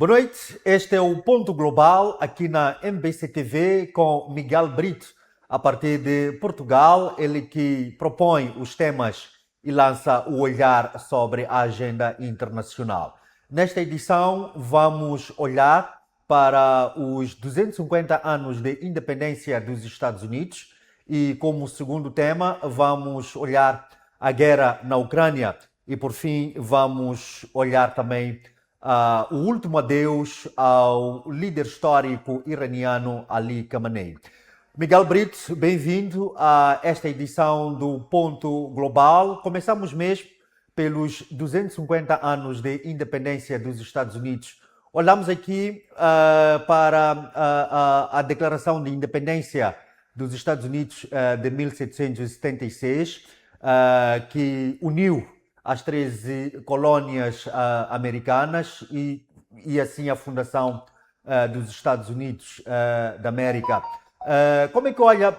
Boa noite, este é o Ponto Global aqui na MBC TV com Miguel Brito, a partir de Portugal, ele que propõe os temas e lança o olhar sobre a agenda internacional. Nesta edição vamos olhar para os 250 anos de independência dos Estados Unidos e como segundo tema vamos olhar a guerra na Ucrânia e por fim vamos olhar também o último adeus ao líder histórico iraniano Ali Khamenei. Miguel Brito, bem-vindo a esta edição do Ponto Global. Começamos mesmo pelos 250 anos de independência dos Estados Unidos. Olhamos aqui para a Declaração de Independência dos Estados Unidos de 1776, que uniu as 13 colônias americanas e assim a fundação dos Estados Unidos da América. Como é que olha,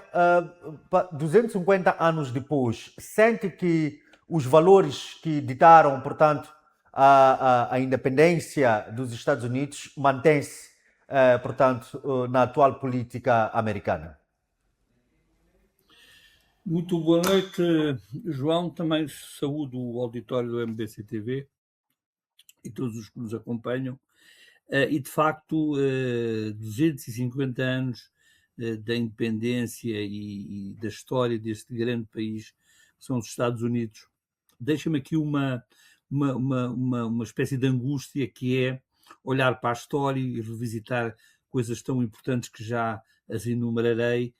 250 anos depois, sente que os valores que ditaram, portanto, a independência dos Estados Unidos mantém-se, portanto, na atual política americana? Muito boa noite, João. Também saúdo o auditório do MBC TV e todos os que nos acompanham. E, de facto, 250 anos da independência e da história deste grande país, que são os Estados Unidos, deixa-me aqui uma espécie de angústia, que é olhar para a história e revisitar coisas tão importantes que já as enumerarei.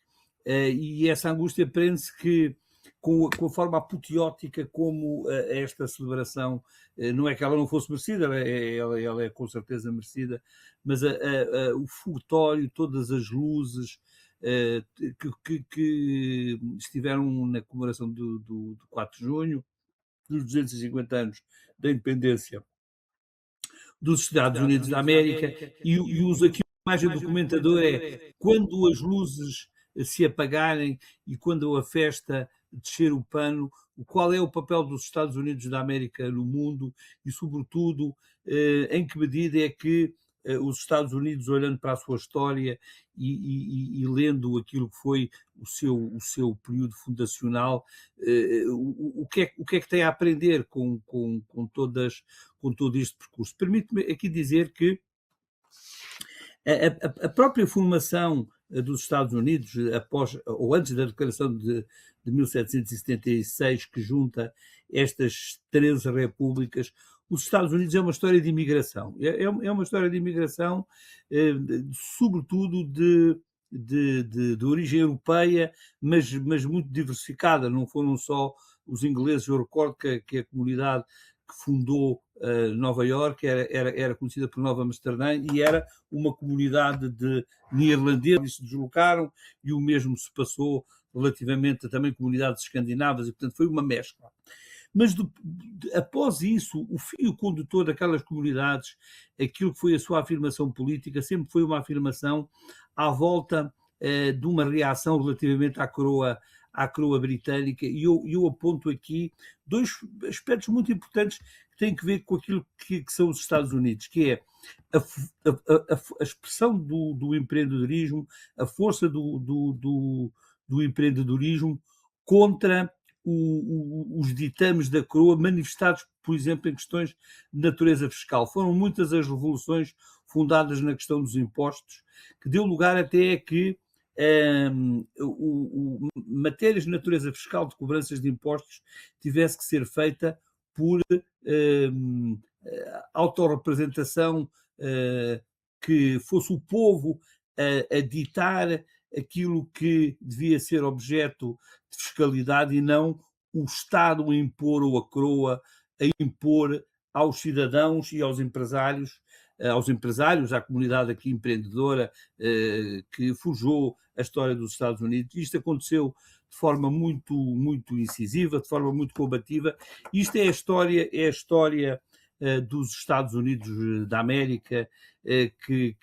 E essa angústia prende-se que, com a forma apoteótica como esta celebração, não é que ela não fosse merecida, ela é com certeza merecida, mas o fogotório, todas as luzes que estiveram na comemoração do 4 de junho, dos 250 anos da independência dos Estados Unidos da América, e uso aqui a imagem do comentador, é quando as luzes se apagarem e quando a festa descer o pano, qual é o papel dos Estados Unidos da América no mundo e, sobretudo, em que medida é que os Estados Unidos, olhando para a sua história e lendo aquilo que foi o seu período fundacional, o que é que tem a aprender com todo este percurso? Permite-me aqui dizer que a própria formação dos Estados Unidos, após ou antes da Declaração de 1776, que junta estas 13 repúblicas, os Estados Unidos é uma história de imigração. É uma história de imigração, sobretudo de origem europeia, mas muito diversificada. Não foram só os ingleses. Eu recordo que a comunidade que fundou Nova Iorque era conhecida por Nova Amsterdã e era uma comunidade de neerlandeses que se deslocaram, e o mesmo se passou relativamente a também comunidades escandinavas, e portanto foi uma mescla. Mas após isso, o fio condutor daquelas comunidades, aquilo que foi a sua afirmação política, sempre foi uma afirmação à volta de uma reação relativamente à coroa britânica, e eu aponto aqui dois aspectos muito importantes que têm que ver com aquilo que são os Estados Unidos, que é a expressão do empreendedorismo, a força do empreendedorismo contra os ditames da coroa, manifestados, por exemplo, em questões de natureza fiscal. Foram muitas as revoluções fundadas na questão dos impostos, que deu lugar até a que matérias de natureza fiscal, de cobranças de impostos, tivesse que ser feita por autorrepresentação, que fosse o povo a ditar aquilo que devia ser objeto de fiscalidade e não o Estado a impor, ou a coroa a impor aos cidadãos e aos empresários, à comunidade aqui empreendedora que forjou a história dos Estados Unidos. Isto aconteceu de forma muito, muito incisiva, de forma muito combativa. Isto é a história dos Estados Unidos da América, que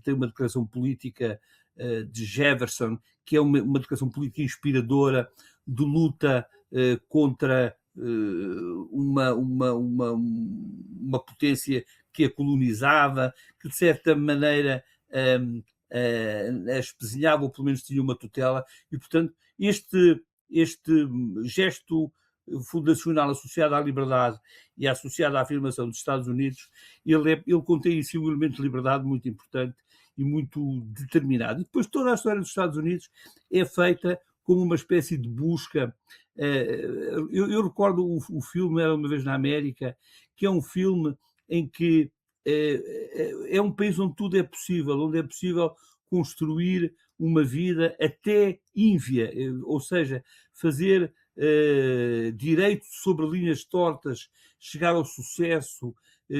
tem uma declaração política de Jefferson, que é uma declaração política inspiradora, de luta contra uma potência que a colonizava, que de certa maneira a espezinhava, ou pelo menos tinha uma tutela, e portanto este gesto fundacional associado à liberdade e associado à afirmação dos Estados Unidos, ele contém em si um elemento de liberdade muito importante e muito determinado. E depois toda a história dos Estados Unidos é feita como uma espécie de busca. Eu recordo o filme Era Uma Vez na América, que é um filme em que é um país onde tudo é possível, onde é possível construir uma vida até ínvia, ou seja, fazer direito sobre linhas tortas, chegar ao sucesso,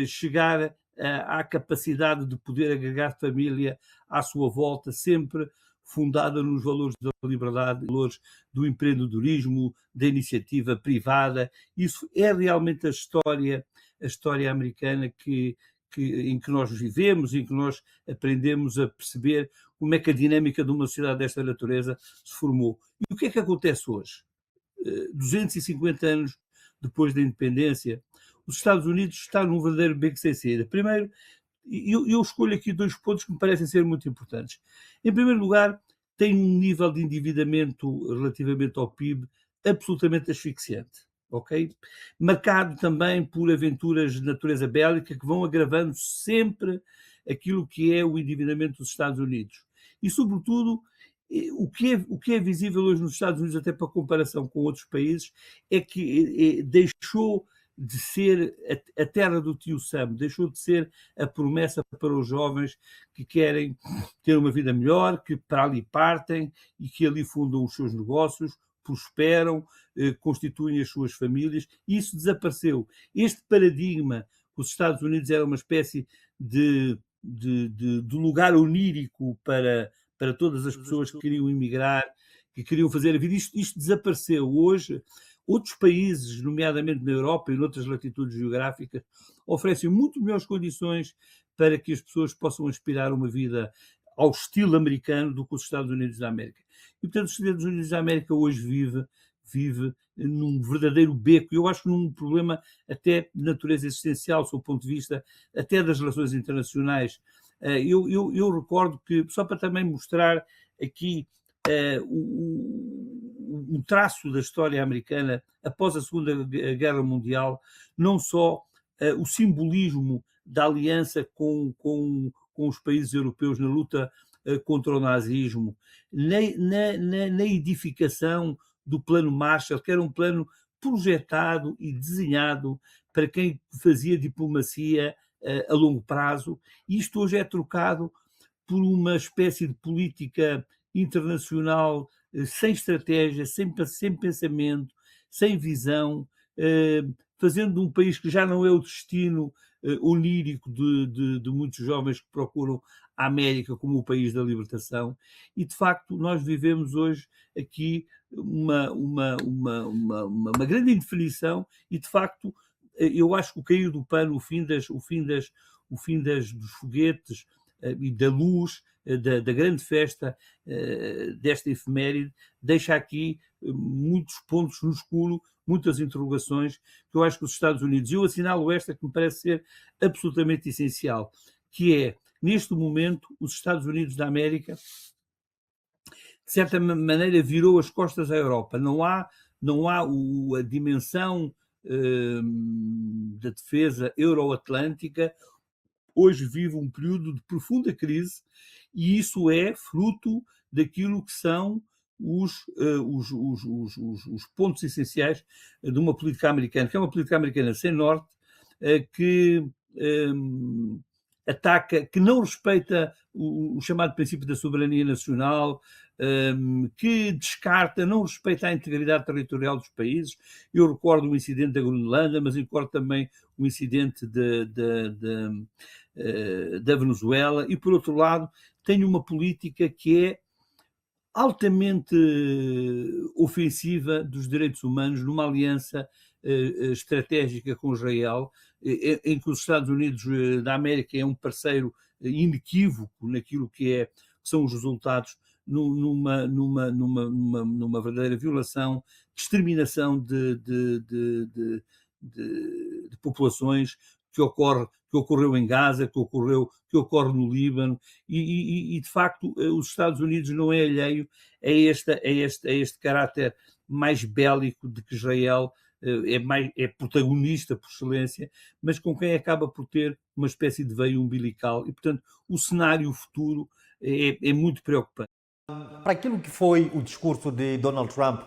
chegar à capacidade de poder agregar família à sua volta, sempre fundada nos valores da liberdade, valores do empreendedorismo, da iniciativa privada. Isso é realmente a história americana em que nós vivemos, em que nós aprendemos a perceber como é que a dinâmica de uma sociedade desta natureza se formou. E o que é que acontece hoje? 250 anos depois da independência, os Estados Unidos estão num verdadeiro beco sem saída. Primeiro, eu escolho aqui dois pontos que me parecem ser muito importantes. Em primeiro lugar, tem um nível de endividamento relativamente ao PIB absolutamente asfixiante, ok? Marcado também por aventuras de natureza bélica que vão agravando sempre aquilo que é o endividamento dos Estados Unidos. E, sobretudo, o que é visível hoje nos Estados Unidos, até para comparação com outros países, é que deixou de ser a terra do tio Sam, deixou de ser a promessa para os jovens que querem ter uma vida melhor, que para ali partem e que ali fundam os seus negócios, prosperam, constituem as suas famílias, e isso desapareceu. Este paradigma, que os Estados Unidos era uma espécie de lugar onírico para todas as pessoas que queriam emigrar, que queriam fazer a vida, isto desapareceu. Hoje, outros países, nomeadamente na Europa e noutras latitudes geográficas, oferecem muito melhores condições para que as pessoas possam aspirar a uma vida ao estilo americano do que os Estados Unidos da América. E, portanto, os Estados Unidos da América hoje vive num verdadeiro beco. Eu acho que num problema até de natureza existencial, do ponto de vista até das relações internacionais. Eu recordo que, só para também mostrar aqui um traço da história americana após a Segunda Guerra Mundial, não só o simbolismo da aliança com os países europeus na luta contra o nazismo, na edificação do Plano Marshall, que era um plano projetado e desenhado para quem fazia diplomacia a longo prazo, e isto hoje é trocado por uma espécie de política internacional sem estratégia, sem pensamento, sem visão, fazendo de um país que já não é o destino onírico de muitos jovens que procuram a América como o país da libertação. E, de facto, nós vivemos hoje aqui uma grande indefinição e, de facto, eu acho que o cair do pano, o fim dos foguetes e da luz, da grande festa desta efeméride, deixa aqui muitos pontos no escuro, muitas interrogações, que eu acho que os Estados Unidos, eu assinalo esta que me parece ser absolutamente essencial, que é, neste momento, os Estados Unidos da América, de certa maneira, virou as costas à Europa. Não há a dimensão da defesa euroatlântica. Hoje vive um período de profunda crise e isso é fruto daquilo que são os pontos essenciais de uma política americana, que é uma política americana sem norte, que ataca, que não respeita o chamado princípio da soberania nacional, que descarta, não respeita a integridade territorial dos países. Eu recordo o incidente da Groenlândia, mas recordo também o incidente da Venezuela, e por outro lado tem uma política que é altamente ofensiva dos direitos humanos, numa aliança estratégica com Israel, em que os Estados Unidos da América é um parceiro inequívoco naquilo que são os resultados numa verdadeira violação, exterminação de populações, que ocorreu em Gaza, que ocorre no Líbano, e de facto os Estados Unidos não é alheio a este caráter mais bélico de que Israel é protagonista por excelência, mas com quem acaba por ter uma espécie de veio umbilical, e portanto o cenário futuro é muito preocupante. Para aquilo que foi o discurso de Donald Trump,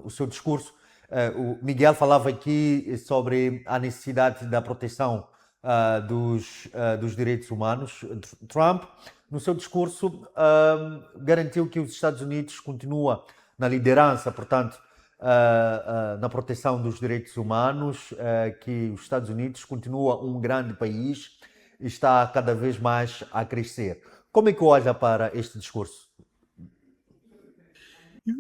o seu discurso, o Miguel falava aqui sobre a necessidade da proteção dos direitos humanos. Trump, no seu discurso, garantiu que os Estados Unidos continua na liderança, portanto, na proteção dos direitos humanos, que os Estados Unidos continua um grande país e está cada vez mais a crescer. Como é que olha para este discurso?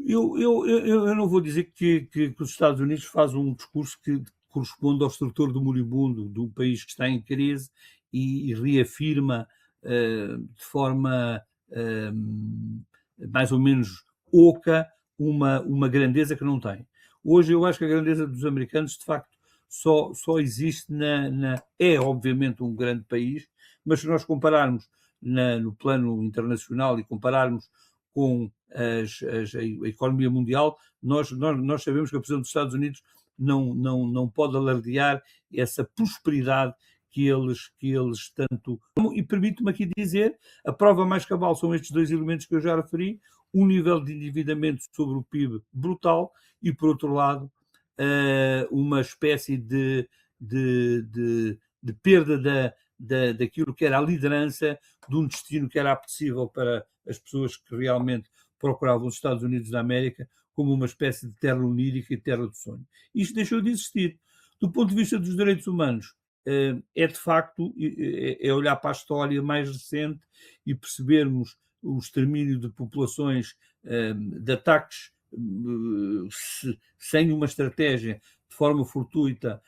Eu não vou dizer que os Estados Unidos fazem um discurso que corresponde ao estrutor do moribundo, de um país que está em crise e reafirma de forma mais ou menos oca uma grandeza que não tem. Hoje eu acho que a grandeza dos americanos, de facto, só existe é obviamente um grande país, mas se nós compararmos no plano internacional e compararmos com a economia mundial, nós sabemos que a posição dos Estados Unidos não pode alardear essa prosperidade que eles tanto... E permito-me aqui dizer, a prova mais cabal são estes dois elementos que eu já referi, um nível de endividamento sobre o PIB brutal e, por outro lado, uma espécie de perda daquilo que era a liderança de um destino que era apetecível para as pessoas que realmente procuravam os Estados Unidos da América como uma espécie de terra onírica e terra do sonho. Isto deixou de existir. Do ponto de vista dos direitos humanos, é de facto olhar para a história mais recente e percebermos o extermínio de populações, de ataques sem uma estratégia de forma fortuita,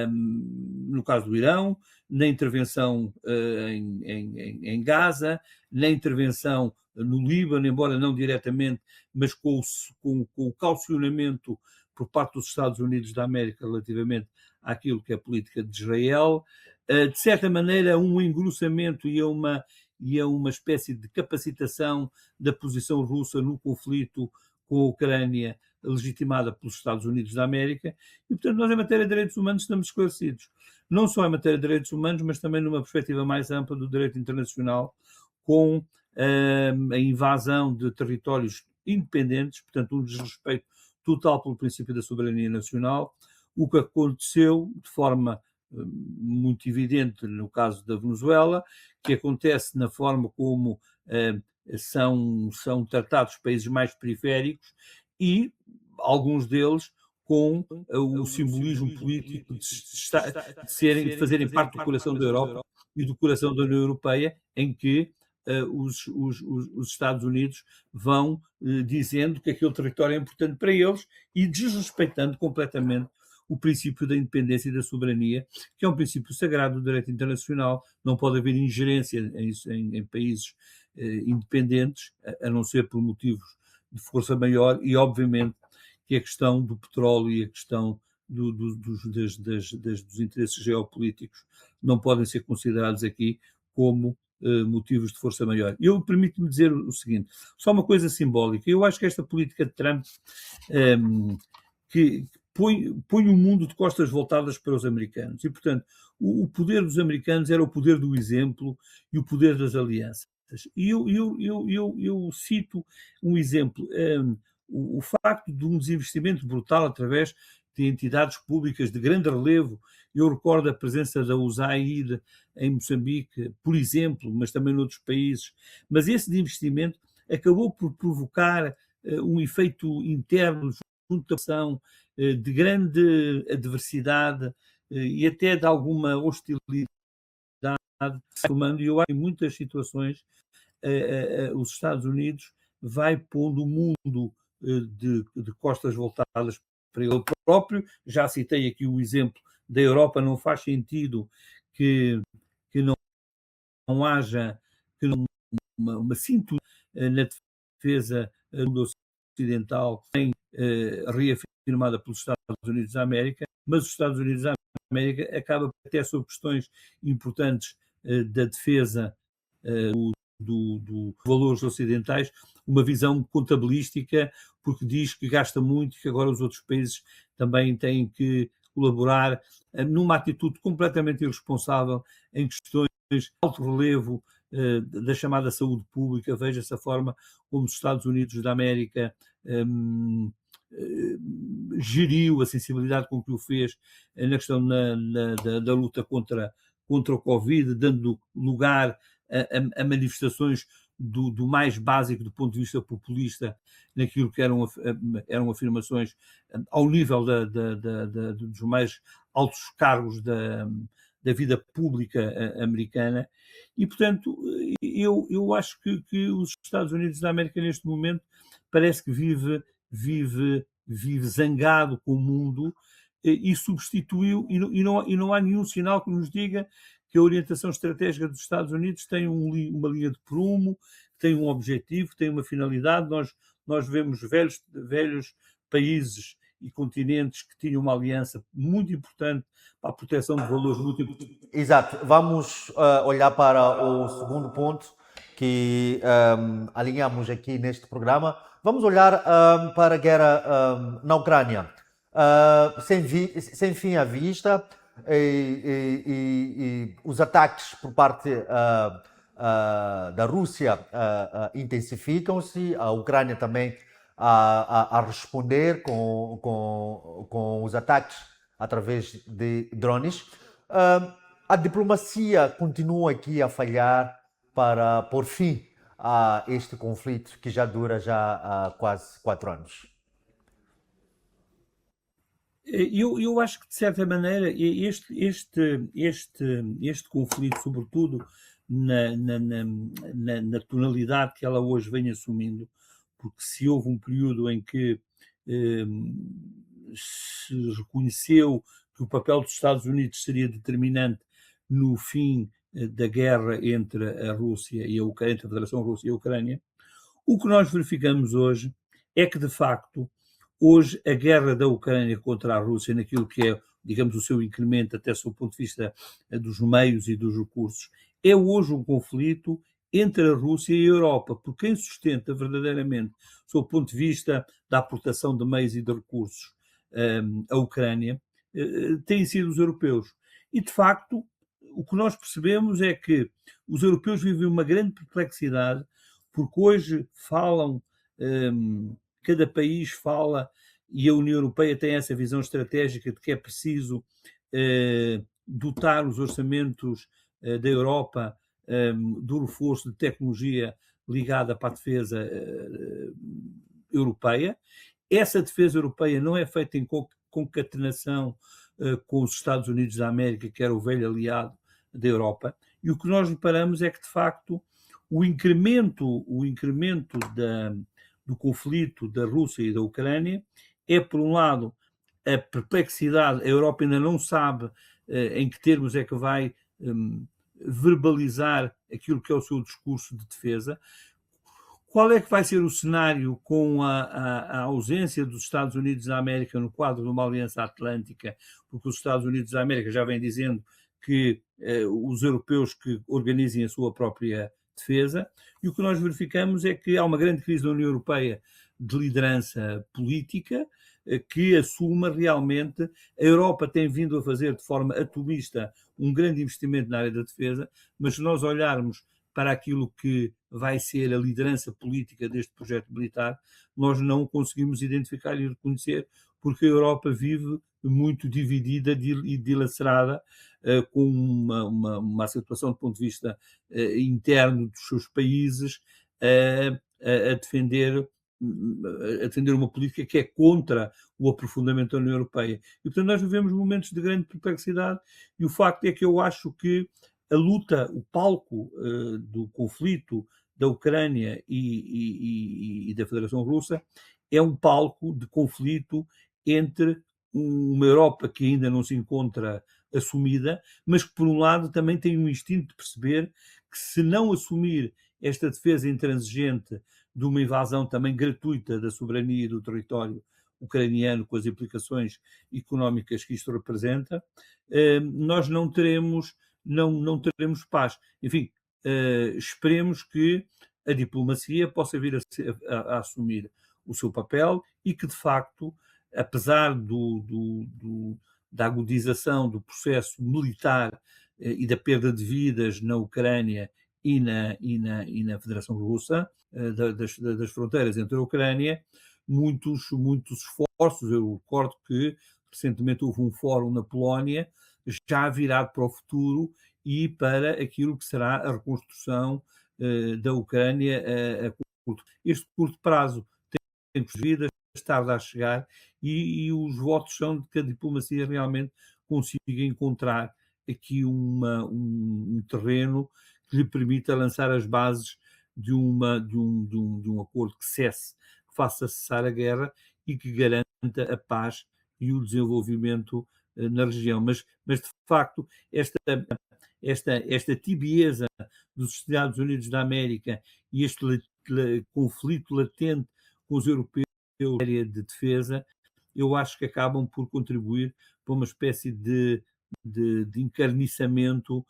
no caso do Irão, na intervenção em Gaza, na intervenção no Líbano, embora não diretamente, mas com o calcionamento por parte dos Estados Unidos da América relativamente àquilo que é a política de Israel, de certa maneira um engrossamento e a uma espécie de capacitação da posição russa no conflito com a Ucrânia, legitimada pelos Estados Unidos da América, e portanto nós em matéria de direitos humanos estamos esclarecidos. Não só em matéria de direitos humanos, mas também numa perspectiva mais ampla do direito internacional, com a invasão de territórios independentes, portanto um desrespeito total pelo princípio da soberania nacional, o que aconteceu de forma muito evidente no caso da Venezuela, que acontece na forma como são tratados os países mais periféricos e alguns deles com o simbolismo político de fazerem parte do coração da Europa e do coração da União Europeia, em que os Estados Unidos vão dizendo que aquele território é importante para eles e desrespeitando completamente o princípio da independência e da soberania, que é um princípio sagrado do direito internacional. Não pode haver ingerência em países independentes, a não ser por motivos de força maior, e obviamente que a questão do petróleo e a questão dos interesses geopolíticos não podem ser considerados aqui como motivos de força maior. Eu permito-me dizer o seguinte, só uma coisa simbólica, eu acho que esta política de Trump que põe o mundo de costas voltadas para os americanos e, portanto, o poder dos americanos era o poder do exemplo e o poder das alianças. E eu cito um exemplo, o facto de um desinvestimento brutal através de entidades públicas de grande relevo. Eu recordo a presença da USAID em Moçambique, por exemplo, mas também noutros países. Mas esse investimento acabou por provocar um efeito interno junto da população, de grande adversidade e até de alguma hostilidade, formando, e eu acho que em muitas situações os Estados Unidos vai pondo o mundo de costas voltadas para ele próprio. Já citei aqui o exemplo da Europa, não faz sentido que não haja uma sintonia na defesa do mundo ocidental, reafirmada pelos Estados Unidos da América, mas os Estados Unidos da América acaba até sobre questões importantes da defesa dos valores ocidentais, uma visão contabilística, porque diz que gasta muito e que agora os outros países também têm que colaborar numa atitude completamente irresponsável em questões de alto relevo da chamada saúde pública. Veja essa forma como os Estados Unidos da América geriu a sensibilidade com que o fez na questão da luta contra o Covid, dando lugar a manifestações do mais básico do ponto de vista populista, naquilo que eram afirmações ao nível dos mais altos cargos da vida pública americana. E, portanto, eu acho que os Estados Unidos da América, neste momento, parece que vive zangado com o mundo e substituiu, e não há nenhum sinal que nos diga que a orientação estratégica dos Estados Unidos tem uma linha de prumo, tem um objetivo, tem uma finalidade. Nós vemos velhos países e continentes que tinham uma aliança muito importante para a proteção de valores muito importantes. Exato. Vamos olhar para o segundo ponto que alinhamos aqui neste programa. Vamos olhar para a guerra na Ucrânia. Sem fim à vista, e os ataques por parte da Rússia intensificam-se, a Ucrânia também a responder com os ataques através de drones. A diplomacia continua aqui a falhar para pôr fim a este conflito que já dura há quase 4 anos. Eu acho que, de certa maneira, este conflito, sobretudo na tonalidade que ela hoje vem assumindo, porque se houve um período em que se reconheceu que o papel dos Estados Unidos seria determinante no fim da guerra entre a Rússia e a Ucrânia, entre a Federação Russa e a Ucrânia, o que nós verificamos hoje é que, de facto, hoje a guerra da Ucrânia contra a Rússia, naquilo que é, digamos, o seu incremento até do ponto de vista dos meios e dos recursos, é hoje um conflito entre a Rússia e a Europa, porque quem sustenta verdadeiramente, sob o ponto de vista da aportação de meios e de recursos, a Ucrânia, têm sido os europeus. E, de facto, o que nós percebemos é que os europeus vivem uma grande perplexidade, porque hoje falam, cada país fala, e a União Europeia tem essa visão estratégica de que é preciso dotar os orçamentos da Europa do reforço de tecnologia ligada para a defesa europeia. Essa defesa europeia não é feita em concatenação com os Estados Unidos da América, que era o velho aliado da Europa, e o que nós reparamos é que, de facto, o incremento do conflito da Rússia e da Ucrânia é, por um lado, a perplexidade. A Europa ainda não sabe em que termos é que vai verbalizar aquilo que é o seu discurso de defesa. Qual é que vai ser o cenário com a ausência dos Estados Unidos da América no quadro de uma aliança atlântica? Porque os Estados Unidos da América já vêm dizendo que os europeus que organizem a sua própria defesa, e o que nós verificamos é que há uma grande crise na União Europeia de liderança política que assuma realmente. A Europa tem vindo a fazer de forma atomista um grande investimento na área da defesa, mas se nós olharmos para aquilo que vai ser a liderança política deste projeto militar, nós não conseguimos identificar e reconhecer, porque a Europa vive muito dividida e dilacerada, com uma situação do ponto de vista interno dos seus países, a defender uma política que é contra o aprofundamento da União Europeia. E, portanto, nós vivemos momentos de grande perplexidade, e o facto é que eu acho que a luta, o palco do conflito da Ucrânia e da Federação Russa é um palco de conflito entre uma Europa que ainda não se encontra assumida, mas que, por um lado, também tem um instinto de perceber que, se não assumir esta defesa intransigente de uma invasão também gratuita da soberania e do território ucraniano, com as implicações económicas que isto representa, nós não teremos paz. Enfim, esperemos que a diplomacia possa vir a assumir o seu papel e que, de facto, apesar da agudização do processo militar e da perda de vidas na Ucrânia e na Federação Russa, das fronteiras entre a Ucrânia, muitos esforços. Eu recordo que recentemente houve um fórum na Polónia já virado para o futuro e para aquilo que será a reconstrução da Ucrânia este curto prazo. Tempos de vida, tarda a chegar e os votos são de que a diplomacia realmente consiga encontrar aqui um terreno que lhe permita lançar as bases de um acordo que cesse, que faça cessar a guerra e que garanta a paz e o desenvolvimento na região. Mas de facto, esta tibieza dos Estados Unidos da América e este conflito latente com os europeus em área de defesa, eu acho que acabam por contribuir para uma espécie de encarniçamento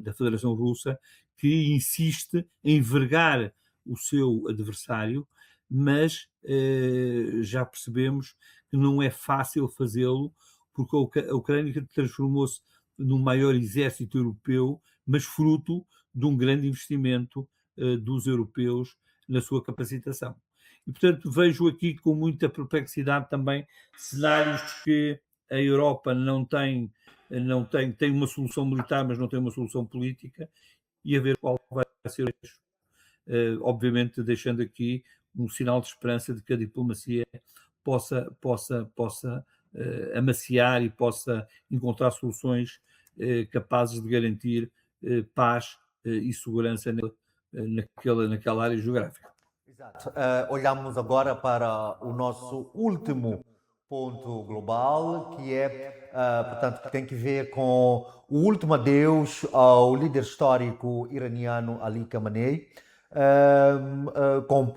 da Federação Russa, que insiste em vergar o seu adversário, mas já percebemos que não é fácil fazê-lo, porque a Ucrânia transformou-se no maior exército europeu, mas fruto de um grande investimento dos europeus na sua capacitação. E, portanto, vejo aqui com muita perplexidade também cenários que a Europa tem uma solução militar, mas não tem uma solução política, e a ver qual vai ser o eixo. Obviamente deixando aqui um sinal de esperança de que a diplomacia possa amaciar e possa encontrar soluções capazes de garantir paz e segurança naquela área geográfica. Exato. Olhamos agora para o nosso último ponto global, que é, portanto, que tem que ver com o último adeus ao líder histórico iraniano Ali Khamenei,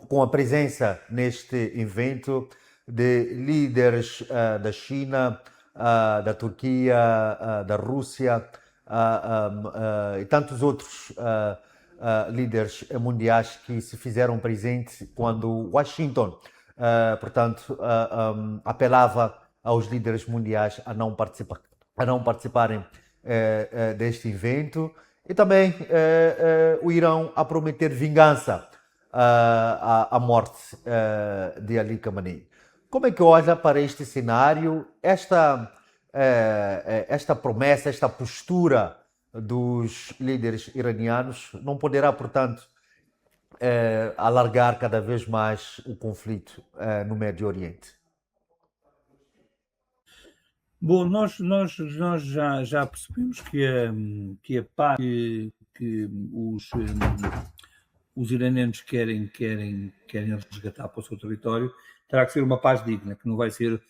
com a presença neste evento de líderes da China, da Turquia, da Rússia e tantos outros líderes mundiais que se fizeram presentes quando Washington, portanto, apelava aos líderes mundiais a não participarem deste evento. E também o Irão a prometer vingança à morte de Ali Khamenei. Como é que olha para este cenário, esta promessa, esta postura dos líderes iranianos não poderá, portanto, alargar cada vez mais o conflito no Médio Oriente? Bom, nós já percebemos que a paz que os iranianos querem resgatar para o seu território terá que ser uma paz digna, que não vai ser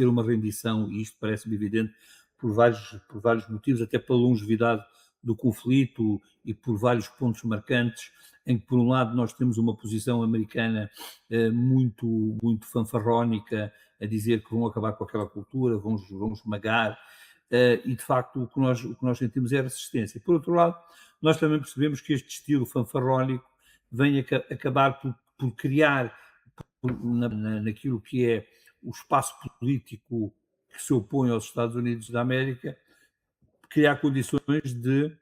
uma rendição, e isto parece-me evidente por vários motivos, até pela longevidade do conflito e por vários pontos marcantes, em que, por um lado, nós temos uma posição americana muito fanfarrónica, a dizer que vão acabar com aquela cultura, vão esmagar, e de facto o que nós sentimos é resistência. Por outro lado, nós também percebemos que este estilo fanfarrónico vem acabar por criar, naquilo que é o espaço político que se opõe aos Estados Unidos da América, criar condições de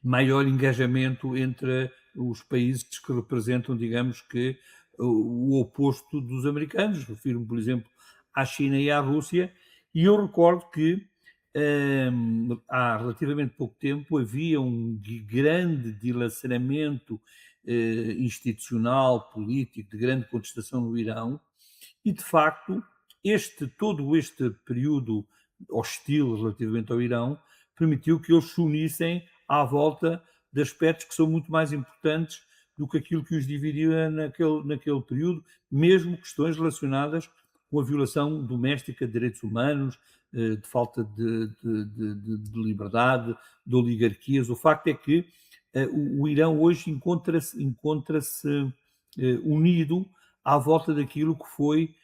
maior engajamento entre os países que representam, digamos que, o oposto dos americanos. Refiro-me, por exemplo, à China e à Rússia, e eu recordo que há relativamente pouco tempo havia um grande dilaceramento institucional, político, de grande contestação no Irão, e de facto todo este período hostil relativamente ao Irão permitiu que eles se unissem à volta de aspectos que são muito mais importantes do que aquilo que os dividia naquele período, mesmo questões relacionadas com a violação doméstica de direitos humanos, de falta de liberdade, de oligarquias. O facto é que o Irão hoje encontra-se unido à volta daquilo que foi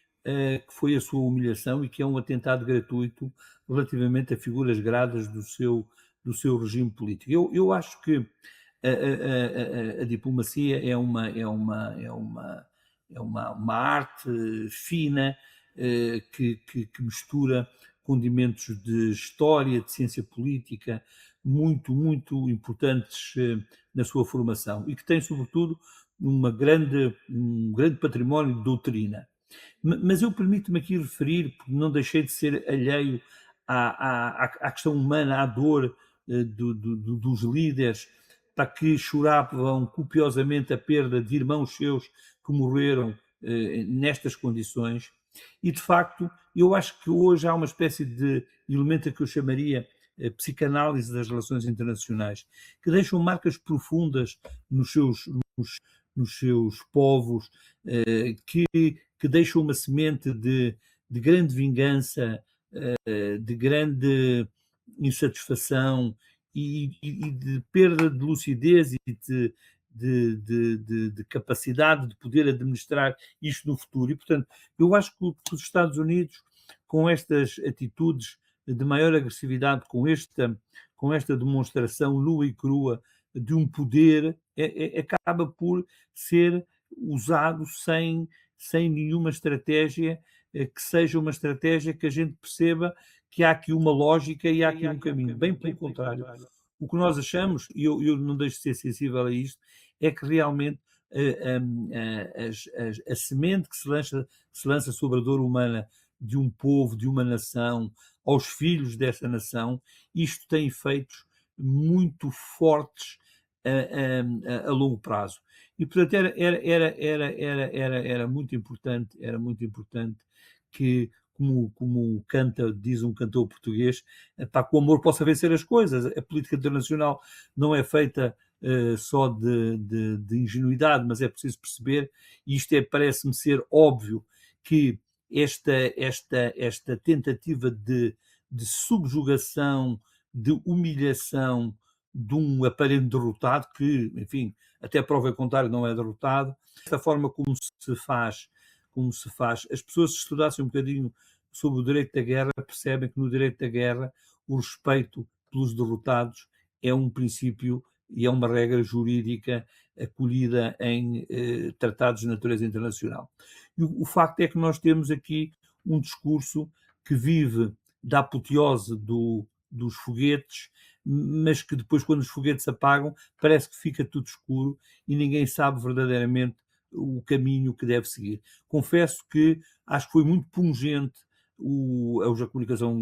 a sua humilhação e que é um atentado gratuito relativamente a figuras gradas do seu regime político. Eu acho que a diplomacia uma arte fina que mistura condimentos de história, de ciência política, muito importantes na sua formação e que tem, sobretudo, um grande património de doutrina. Mas eu permito-me aqui referir, porque não deixei de ser alheio à questão humana, à dor dos líderes, para que choravam copiosamente a perda de irmãos seus que morreram nestas condições. E, de facto, eu acho que hoje há uma espécie de elemento que eu chamaria psicanálise das relações internacionais, que deixam marcas profundas nos nos seus povos, que deixam uma semente de grande vingança, de grande insatisfação e de perda de lucidez e de capacidade de poder administrar isto no futuro. E, portanto, eu acho que os Estados Unidos, com estas atitudes de maior agressividade, com esta demonstração nua e crua de um poder, acaba por ser usado sem nenhuma estratégia que seja uma estratégia que a gente perceba que há aqui uma lógica e há aqui um caminho. Bem pelo contrário. O que nós achamos, e eu não deixo de ser sensível a isto, é que realmente a semente que se lança sobre a dor humana de um povo, de uma nação, aos filhos dessa nação, isto tem efeitos muito fortes a longo prazo. E, portanto, era muito importante que, como diz um cantor português, pá, que o amor possa vencer as coisas. A política internacional não é feita só de ingenuidade, mas é preciso perceber, e isto parece-me ser óbvio, que esta tentativa de subjugação, de humilhação de um aparente derrotado, que, enfim, até prova contrário, não é derrotado. Esta forma como se faz, as pessoas, se estudassem um bocadinho sobre o direito da guerra, percebem que no direito da guerra o respeito pelos derrotados é um princípio e é uma regra jurídica acolhida em tratados de natureza internacional. E o facto é que nós temos aqui um discurso que vive da apoteose dos foguetes, mas que depois, quando os foguetes apagam, parece que fica tudo escuro e ninguém sabe verdadeiramente o caminho que deve seguir. Confesso que acho que foi muito pungente, a comunicação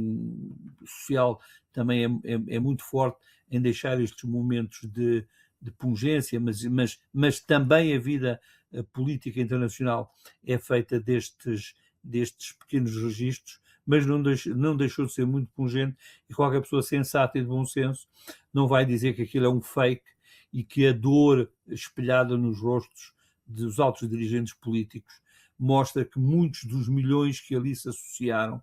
social também é muito forte em deixar estes momentos de pungência, mas também a vida política internacional é feita destes pequenos registros, mas não deixou de ser muito pungente, e qualquer pessoa sensata e de bom senso não vai dizer que aquilo é um fake e que a dor espelhada nos rostos dos altos dirigentes políticos mostra que muitos dos milhões que ali se associaram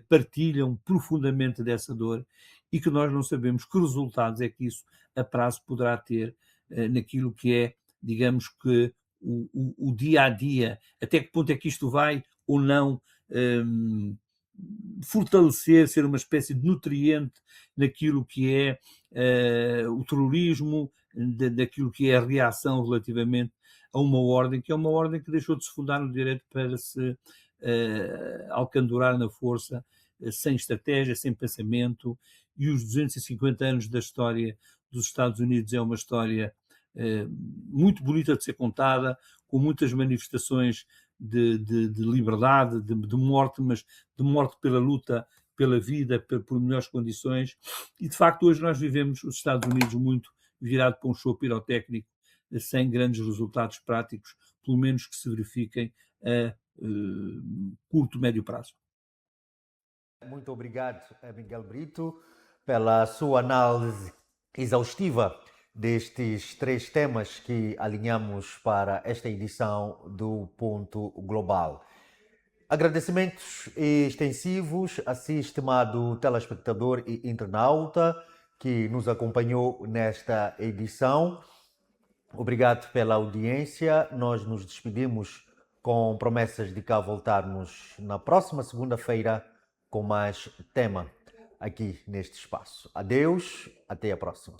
partilham profundamente dessa dor e que nós não sabemos que resultados é que isso a prazo poderá ter naquilo que é, digamos que, o dia a dia, até que ponto é que isto vai ou não fortalecer, ser uma espécie de nutriente naquilo que é o terrorismo, daquilo que é a reação relativamente a uma ordem, que é uma ordem que deixou de se fundar no direito para se alcandorar na força, sem estratégia, sem pensamento, e os 250 anos da história dos Estados Unidos é uma história muito bonita de ser contada, com muitas manifestações de liberdade, de morte, mas de morte pela luta, pela vida, por melhores condições. E, de facto, hoje nós vivemos os Estados Unidos muito virado para um show pirotécnico, sem grandes resultados práticos, pelo menos que se verifiquem a curto, médio prazo. Muito obrigado, Miguel Brito, pela sua análise exaustiva destes três temas que alinhamos para esta edição do Ponto Global. Agradecimentos extensivos a si, estimado telespectador e internauta que nos acompanhou nesta edição. Obrigado pela audiência. Nós nos despedimos com promessas de cá voltarmos na próxima segunda-feira com mais tema aqui neste espaço. Adeus, até a próxima.